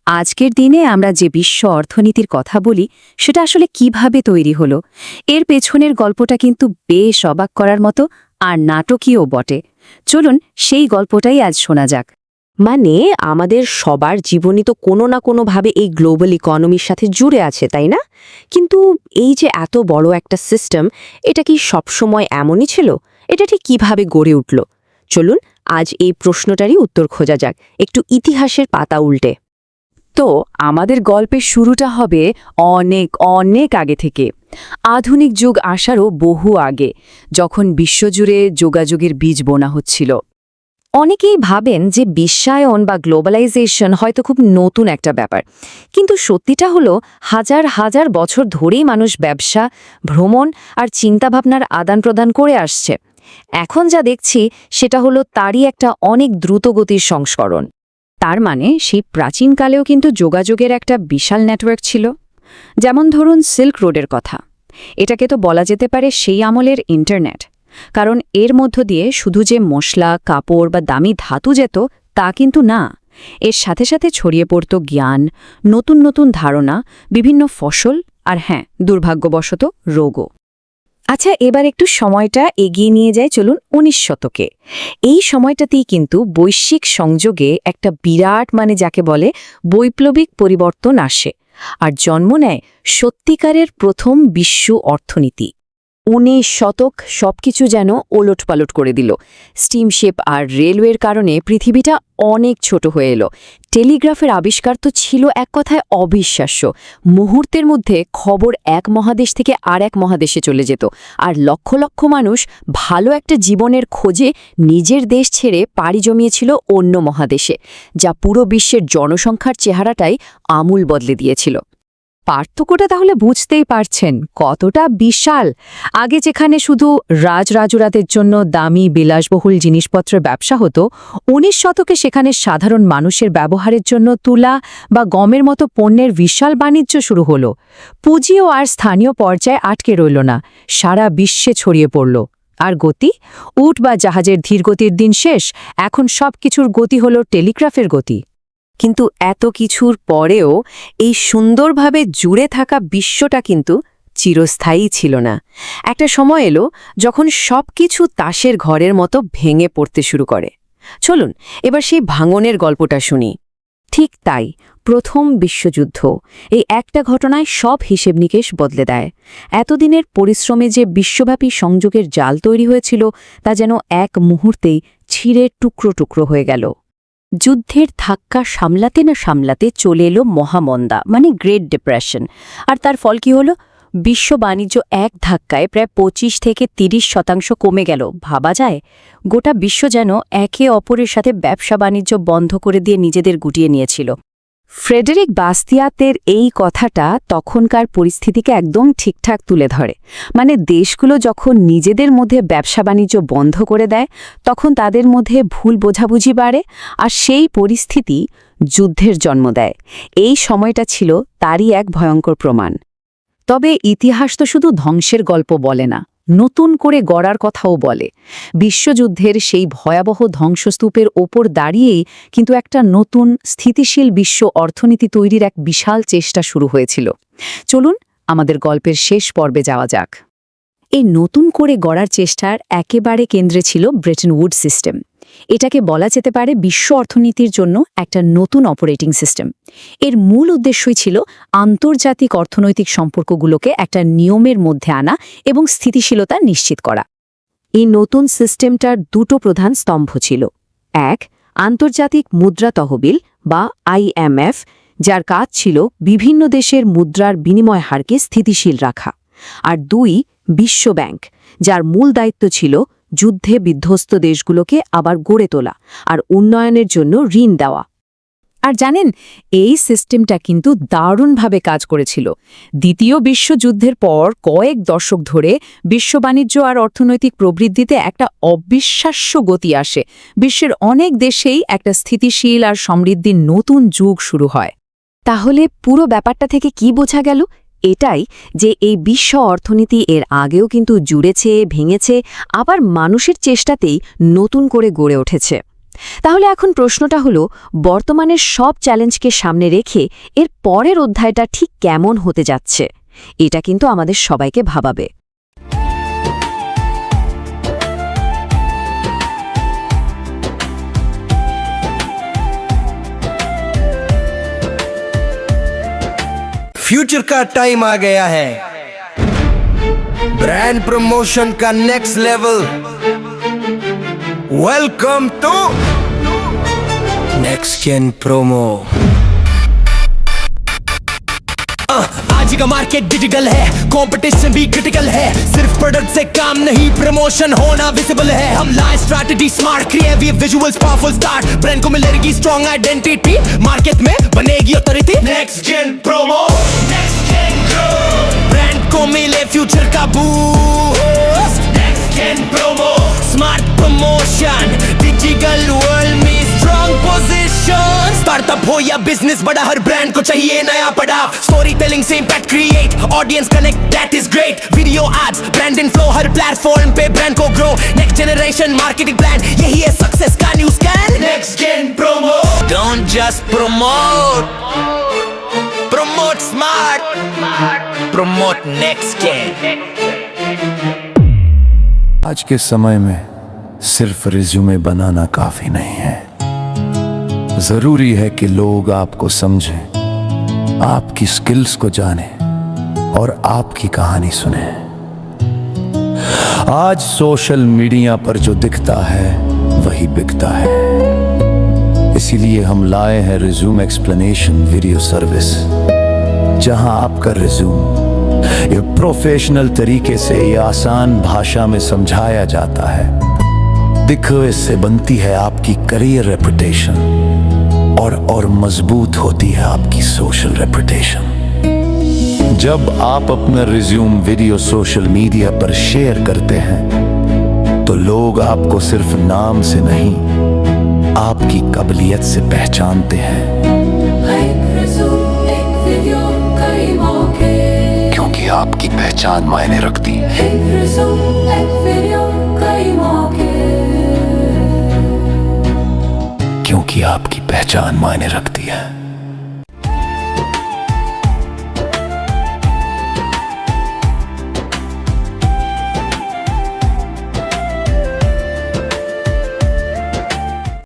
আজকের দিনে আমরা যে বিশ্ব অর্থনীতির কথা বলি সেটা আসলে কিভাবে তৈরি হলো এর পেছনের গল্পটা কিন্তু বেশ অবাক করার মতো আর নাটকীয় বটে। চলুন সেই গল্পটাই আজ শোনা যাক। মানে আমাদের সবার জীবনই তো কোনো না কোনোভাবে এই গ্লোবাল ইকোনমির সাথে জুড়ে আছে, তাই না? কিন্তু এই যে এত বড় একটা সিস্টেম, এটা কি সবসময় এমনই ছিল? এটা ঠিক কিভাবে গড়ে উঠল? চলুন আজ এই প্রশ্নটারই উত্তর খোঁজা যাক একটু ইতিহাসের পাতা উল্টে। তো আমাদের গল্পের শুরুটা হবে অনেক অনেক আগে থেকে, আধুনিক যুগ আসারও বহু আগে, যখন বিশ্বজুড়ে যোগাযোগের বীজ বোনা হচ্ছিল। অনেকেই ভাবেন যে বিশ্বায়ন বা গ্লোবালাইজেশন হয়তো খুব নতুন একটা ব্যাপার, কিন্তু সত্যিটা হলো হাজার হাজার বছর ধরেই মানুষ ব্যবসা, ভ্রমণ আর চিন্তাভাবনার আদান প্রদান করে আসছে। এখন যা দেখছি সেটা হলো তারই একটা অনেক দ্রুতগতির সংস্করণ। তার মানে সেই প্রাচীনকালেও কিন্তু যোগাযোগের একটা বিশাল নেটওয়ার্ক ছিল। যেমন ধরুন সিল্ক রোডের কথা, এটাকে তো বলা যেতে পারে সেই আমলের ইন্টারনেট, কারণ এর মধ্য দিয়ে শুধু যে মশলা, কাপড় বা দামি ধাতু যেত তা কিন্তু না, এর সাথে সাথে ছড়িয়ে পড়ত জ্ঞান, নতুন নতুন ধারণা, বিভিন্ন ফসল আর হ্যাঁ, দুর্ভাগ্যবশত রোগও। আচ্ছা, এবার একটু সময়টা এগিয়ে নিয়ে যায়, চলুন ১৯ শতকে। এই সময়টাতেই কিন্তু বৈশ্বিক সংযোগে একটা বিরাট, মানে যাকে বলে বৈপ্লবিক পরিবর্তন আসে আর জন্ম নেয় সত্যিকারের প্রথম বিশ্ব অর্থনীতি। ১৯ শতক সবকিছু যেন ওলটপালট করে দিল। স্টিমশিপ আর রেলওয়ের কারণে পৃথিবীটা অনেক ছোট হয়ে এলো। টেলিগ্রাফের আবিষ্কার তো ছিল এক কথায় অবিশ্বাস্য। মুহূর্তের মধ্যে খবর এক মহাদেশ থেকে আর এক মহাদেশে চলে যেত, আর লক্ষ লক্ষ মানুষ ভালো একটা জীবনের খোঁজে নিজের দেশ ছেড়ে পাড়ি জমিয়েছিল অন্য মহাদেশে, যা পুরো বিশ্বের জনসংখ্যার চেহারাটাই আমূল বদলে দিয়েছিল। পার্থক্যটা তাহলে বুঝতেই পারছেন কতটা বিশাল। আগে যেখানে শুধু রাজরাজুরাদের জন্য দামি বিলাসবহুল জিনিসপত্রের ব্যবসা হতো, ১৯ শতকে সেখানে সাধারণ মানুষের ব্যবহারের জন্য তুলা বা গমের মতো পণ্যের বিশাল বাণিজ্য শুরু হলো। পুঁজিও আর স্থানীয় পর্যায়ে আটকে রইল না, সারা বিশ্বে ছড়িয়ে পড়ল। আর গতি, উট বা জাহাজের ধীরগতির দিন শেষ, এখন সবকিছুর গতি হলো টেলিগ্রাফের গতি। কিন্তু এত কিছুর পরেও এই সুন্দরভাবে জুড়ে থাকা বিশ্বটা কিন্তু চিরস্থায়ী ছিল না। একটা সময় এলো যখন সবকিছু তাসের ঘরের মতো ভেঙে পড়তে শুরু করে। চলুন এবার সেই ভাঙনের গল্পটা শুনি। ঠিক তাই, প্রথম বিশ্বযুদ্ধ এই একটা ঘটনায় সব হিসেব নিকেশ বদলে দেয়। এতদিনের পরিশ্রমে যে বিশ্বব্যাপী সংযোগের জাল তৈরি হয়েছিল তা যেন এক মুহূর্তেই ছিঁড়ে টুকরো টুকরো হয়ে গেল। যুদ্ধের ধাক্কা সামলাতে না সামলাতে চলে এলো মহামন্দা, মানে গ্রেট ডিপ্রেশন। আর তার ফল কি হলো? বিশ্ব বাণিজ্য এক ধাক্কায় প্রায় ২৫ থেকে ৩০% কমে গেল। ভাবা যায়, গোটা বিশ্ব যেন একে অপরের সাথে ব্যবসা বাণিজ্য বন্ধ করে দিয়ে নিজেদের গুটিয়ে নিয়েছিল। ফ্রেডেরিক বাস্তিয়াতের এই কথাটা তখনকার পরিস্থিতিকে একদম ঠিকঠাক তুলে ধরে। মানে দেশগুলো যখন নিজেদের মধ্যে ব্যবসা বাণিজ্য বন্ধ করে দেয়, তখন তাদের মধ্যে ভুল বোঝাবুঝি বাড়ে, আর সেই পরিস্থিতি যুদ্ধের জন্ম দেয়। এই সময়টা ছিল তারই এক ভয়ঙ্কর প্রমাণ। তবে ইতিহাস তো শুধু ধ্বংসের গল্প বলে না, নতুন করে গড়ার কথাও বলে। বিশ্বযুদ্ধের সেই ভয়াবহ ধ্বংসস্তূপের ওপর দাঁড়িয়েই কিন্তু একটা নতুন স্থিতিশীল বিশ্ব অর্থনীতি তৈরির এক বিশাল চেষ্টা শুরু হয়েছিল। চলুন আমাদের গল্পের শেষ পর্বে যাওয়া যাক। এই নতুন করে গড়ার চেষ্টার একেবারে কেন্দ্রে ছিল ব্রেটন উডস সিস্টেম। এটাকে বলা যেতে পারে বিশ্ব অর্থনীতির জন্য একটা নতুন অপারেটিং সিস্টেম। এর মূল উদ্দেশ্যই ছিল আন্তর্জাতিক অর্থনৈতিক সম্পর্কগুলোকে একটা নিয়মের মধ্যে আনা এবং স্থিতিশীলতা নিশ্চিত করা। এই নতুন সিস্টেমটার দুটো প্রধান স্তম্ভ ছিল। এক, আন্তর্জাতিক মুদ্রা তহবিল বা IMF, যার কাজ ছিল বিভিন্ন দেশের মুদ্রার বিনিময় হারকে স্থিতিশীল রাখা। আর দুই, বিশ্ব ব্যাংক, যার মূল দায়িত্ব ছিল যুদ্ধে বিধ্বস্ত দেশগুলোকে আবার গড়ে তোলা আর উন্নয়নের জন্য ঋণ দেওয়া। আর জানেন, এই সিস্টেমটা কিন্তু দারুণভাবে কাজ করেছিল। দ্বিতীয় বিশ্বযুদ্ধের পর কয়েক দশক ধরে বিশ্ব বাণিজ্য আর অর্থনৈতিক প্রবৃদ্ধিতে একটা অবিশ্বাস্য গতি আসে। বিশ্বের অনেক দেশেই একটা স্থিতিশীল আর সমৃদ্ধির নতুন যুগ শুরু হয়। তাহলে পুরো ব্যাপারটা থেকে কি বোঝা গেল? এটাই যে এই বিশ্ব অর্থনীতি এর আগেও কিন্তু জুড়েছে, ভেঙেছে, আবার মানুষের চেষ্টাতেই নতুন করে গড়ে উঠেছে। তাহলে এখন প্রশ্নটা হলো, বর্তমানের সব চ্যালেঞ্জকে সামনে রেখে এর পরের অধ্যায়টা ঠিক কেমন হতে যাচ্ছে? এটা কিন্তু আমাদের সবাইকে ভাবাবে। फ्यूचर का टाइम आ गया है, ब्रांड प्रमोशन का next level. Welcome to next gen promo. आज का मार्केट डिजिटल है, कंपटीशन भी क्रिटिकल है। सिर्फ प्रोडक्ट से काम नहीं, प्रमोशन होना विजिबल है। हम लाए strategy smart, creative visuals powerful start. Brand को मिलेगी स्ट्रॉन्ग आइडेंटिटी, मार्केट में बनेगी authority. Next gen promo, next gen grow. Brand को मिले फ्यूचर का boost. Next gen promo, smart promotion, digital world में स्ट्रॉन्ग पोजीशन। स्टार्टअप हो या बिजनेस बड़ा, हर ब्रांड को चाहिए नया पड़ाव। स्टोरी टेलिंग से impact create, audience connect, that is great. Video ads, brand inflow, हर प्लेटफॉर्म पे ब्रांड को grow. Next generation marketing plan, यही है सक्सेस का new scan. Next gen promo, don't just promote, promote smart, promote next gen. आज के समय में सिर्फ रिज्यूमे बनाना काफी नहीं है। जरूरी है कि लोग आपको समझें, आपकी स्किल्स को जानें और आपकी कहानी सुने। आज सोशल मीडिया पर जो दिखता है वही बिकता है। इसीलिए हम लाए हैं रिज्यूम एक्सप्लेनेशन वीडियो सर्विस, जहां आपका रिज्यूम ये प्रोफेशनल तरीके से या आसान भाषा में समझाया जाता है। दिखो, इससे बनती है आपकी करियर रेपुटेशन और मजबूत होती है आपकी सोशल रेपुटेशन। जब आप अपना रिज्यूम वीडियो सोशल मीडिया पर शेयर करते हैं तो लोग आपको सिर्फ नाम से नहीं, आपकी काबिलियत से पहचानते हैं। क्योंकि आपकी पहचान मायने रखती है। क्योंकि आपकी पहचान मायने रखती है।